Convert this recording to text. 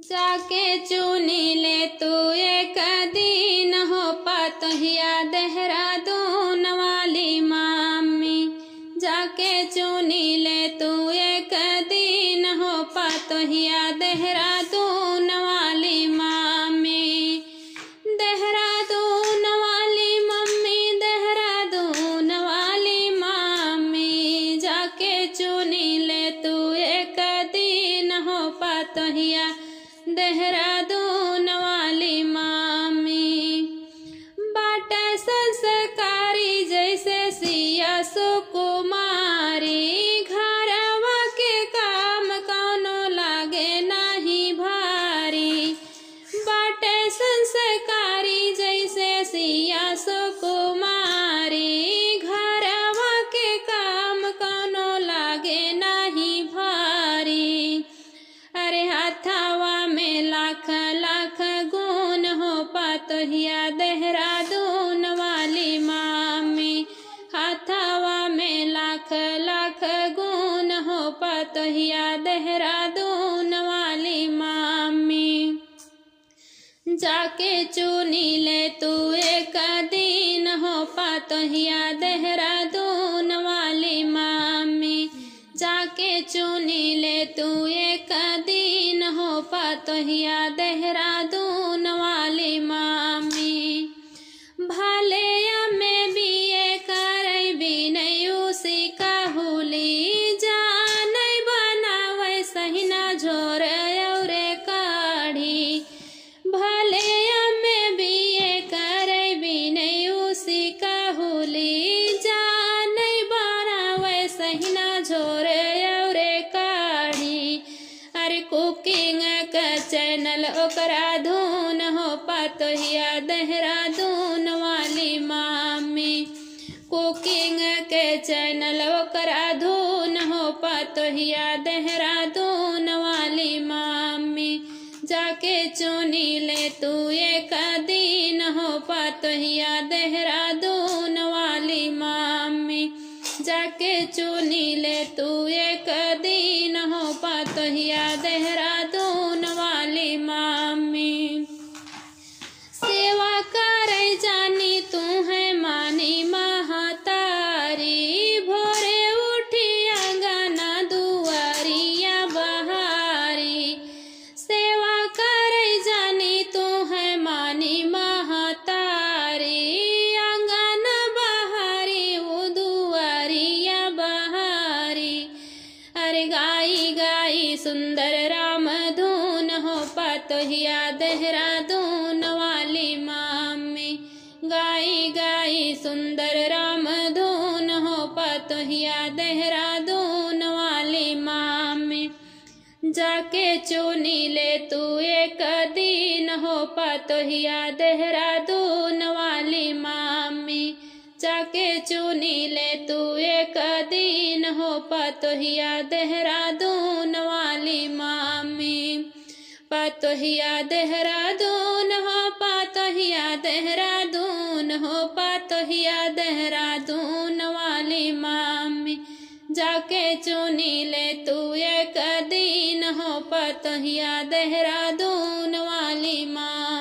जाके चुनी ले तू एक दिन हो पतहिया देहरादून वाली मामी। जाके चुनी ले तू एक दिन हो पतहिया देहरादून वाली मामी। देहरादून वाली मम्मी, देहरादून वाली मामी। जाके चुनी ले तू एक दिन हो पतहिया देहरादून वाली मामी। बाटे संस्कारी जैसे सिया सुकुमारी। घरवा के काम कौनो लागे नाही भारी। बाटे संस्कारी जैसे सिया सुकुमारी। घरवा के काम कौनो लागे नाही भारी। अरे हाथावा में लाख लाख गुण हो पतहिया देहरादून वाली मामी। हाथावा में लाख लाख गुण हो पतहिया देहरादून वाली मामी। जाके चुनी ले तू एक दिन हो पतहिया देहरादून वाली मामी। जाके चुनी ले तू एक दिन हो पतहिया देहरादून वाली मामी। भले में बीए करई भी नहीं उसी काहुली। जाने बनावे सही ना झोर औरे काढ़ी। भले में बीए करई भी नहीं उसी काहुली। जाने बनावे सही ना झोर औरे काढ़ी। अरे कुकिंग का चैनल ओकरा धून हो पतहिया देहरादून वाली मामी। कुकिंग के चैनल ओकरा धून हो पतहिया देहरादून वाली मामी। जाके चुनी ले तू एक दिन हो पतहिया देहरादून वाली मामी। जाके चुनी ले तू एक दिन हो पतहिया देहरादून वाली मामी। सेवा करे जानी तू है मानी महतारी। भोरे उठी आंगना दुआरिया बहारी। सेवा करे जानी तू है मानी महतारी। आंगन बहारी वो दुआरिया बहारी। अरे गाई गाई सुंदर राम धून हो पतहिया देहरादून वाली मामी। गाई गाई सुंदर राम धून हो पतहिया देहरादून वाली मामी। जाके चुनी ले तू एक दिन हो पतहिया देहरादून वाली मामी। जाके चुनी ले तू एक दिन हो पतहिया देहरादून वाली मामी। पतहिया देहरादून हो पतहिया देहरादून हो पतहिया देहरादून वाली मामी। जाके चुनी ले तू एक दिन हो पतहिया देहरादून वाली मामी।